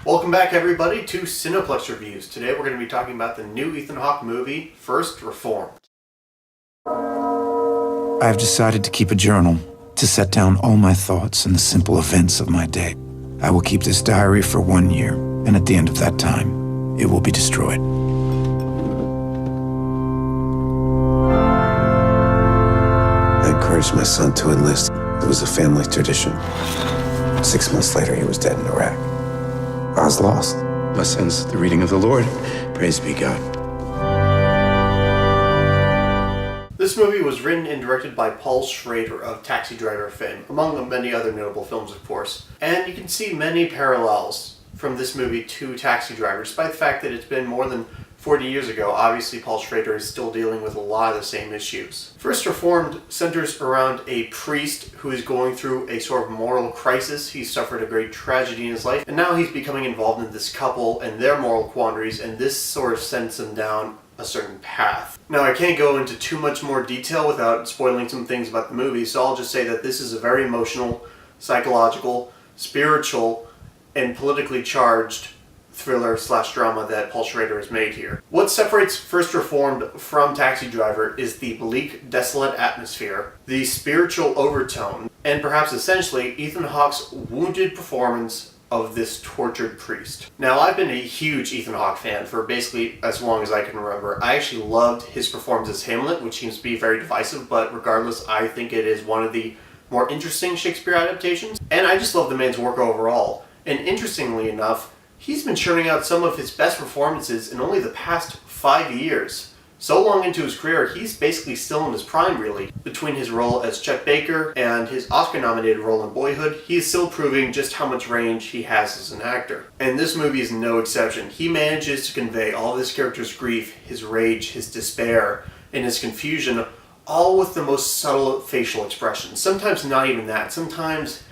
Welcome back everybody to Cineplex Reviews. Today we're going to be talking about the new Ethan Hawke movie, First Reformed. I've decided to keep a journal, to set down all my thoughts and the simple events of my day. I will keep this diary for 1 year, and at the end of that time, it will be destroyed. I encouraged my son to enlist. It was a family tradition. 6 months later, he was dead in Iraq. I was lost. My son's the reading of the Lord. Praise be God. This movie was written and directed by Paul Schrader of Taxi Driver fame, among many other notable films, of course. And you can see many parallels from this movie to Taxi Driver, despite the fact that it's been more than 40 years ago. Obviously, Paul Schrader is still dealing with a lot of the same issues. First Reformed centers around a priest who is going through a sort of moral crisis. He's suffered a great tragedy in his life, and now he's becoming involved in this couple and their moral quandaries, and this sort of sends him down a certain path. Now, I can't go into too much more detail without spoiling some things about the movie, so I'll just say that this is a very emotional, psychological, spiritual, and politically charged thriller/drama that Paul Schrader has made here. What separates First Reformed from Taxi Driver is the bleak, desolate atmosphere, the spiritual overtone, and perhaps essentially Ethan Hawke's wounded performance of this tortured priest. Now, I've been a huge Ethan Hawke fan for basically as long as I can remember. I actually loved his performance as Hamlet, which seems to be very divisive, but regardless, I think it is one of the more interesting Shakespeare adaptations, and I just love the man's work overall. And interestingly enough, he's been churning out some of his best performances in only the past 5 years. So long into his career, he's basically still in his prime, really. Between his role as Chet Baker and his Oscar-nominated role in Boyhood, he is still proving just how much range he has as an actor. And this movie is no exception. He manages to convey all of this character's grief, his rage, his despair, and his confusion, all with the most subtle facial expressions. Sometimes not even that. Sometimes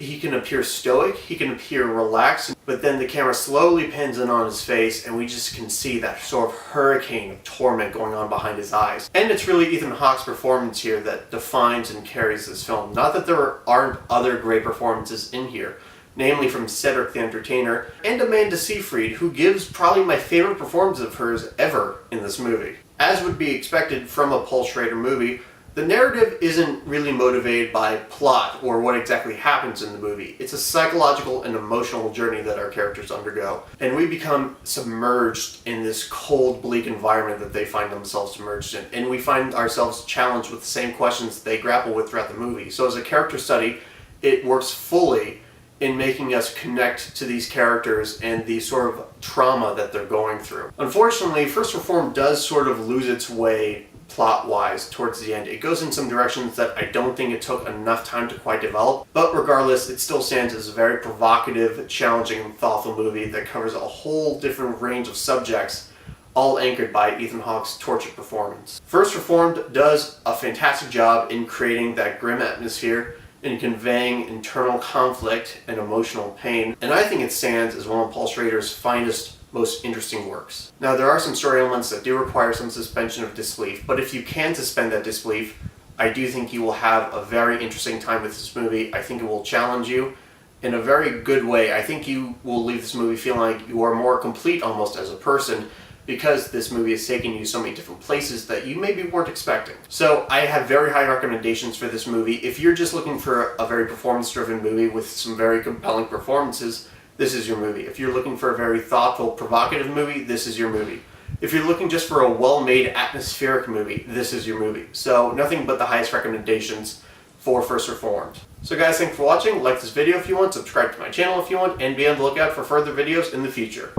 he can appear stoic, he can appear relaxed, but then the camera slowly pans in on his face and we just can see that sort of hurricane of torment going on behind his eyes. And it's really Ethan Hawke's performance here that defines and carries this film. Not that there aren't other great performances in here, namely from Cedric the Entertainer and Amanda Seyfried, who gives probably my favorite performance of hers ever in this movie. As would be expected from a Paul Schrader movie, the narrative isn't really motivated by plot or what exactly happens in the movie. It's a psychological and emotional journey that our characters undergo. And we become submerged in this cold, bleak environment that they find themselves submerged in. And we find ourselves challenged with the same questions they grapple with throughout the movie. So as a character study, it works fully in making us connect to these characters and the sort of trauma that they're going through. Unfortunately, First Reformed does sort of lose its way plot-wise towards the end. It goes in some directions that I don't think it took enough time to quite develop, but regardless, it still stands as a very provocative, challenging, and thoughtful movie that covers a whole different range of subjects, all anchored by Ethan Hawke's tortured performance. First Reformed does a fantastic job in creating that grim atmosphere and conveying internal conflict and emotional pain, and I think it stands as one of Paul Schrader's finest, most interesting works. Now, there are some story elements that do require some suspension of disbelief, but if you can suspend that disbelief, I do think you will have a very interesting time with this movie. I think it will challenge you in a very good way. I think you will leave this movie feeling like you are more complete almost as a person, because this movie has taken you so many different places that you maybe weren't expecting. So I have very high recommendations for this movie. If you're just looking for a very performance-driven movie with some very compelling performances, this is your movie. If you're looking for a very thoughtful, provocative movie, this is your movie. If you're looking just for a well-made, atmospheric movie, this is your movie. So nothing but the highest recommendations for First Reformed. So guys, thanks for watching. Like this video if you want, subscribe to my channel if you want, and be on the lookout for further videos in the future.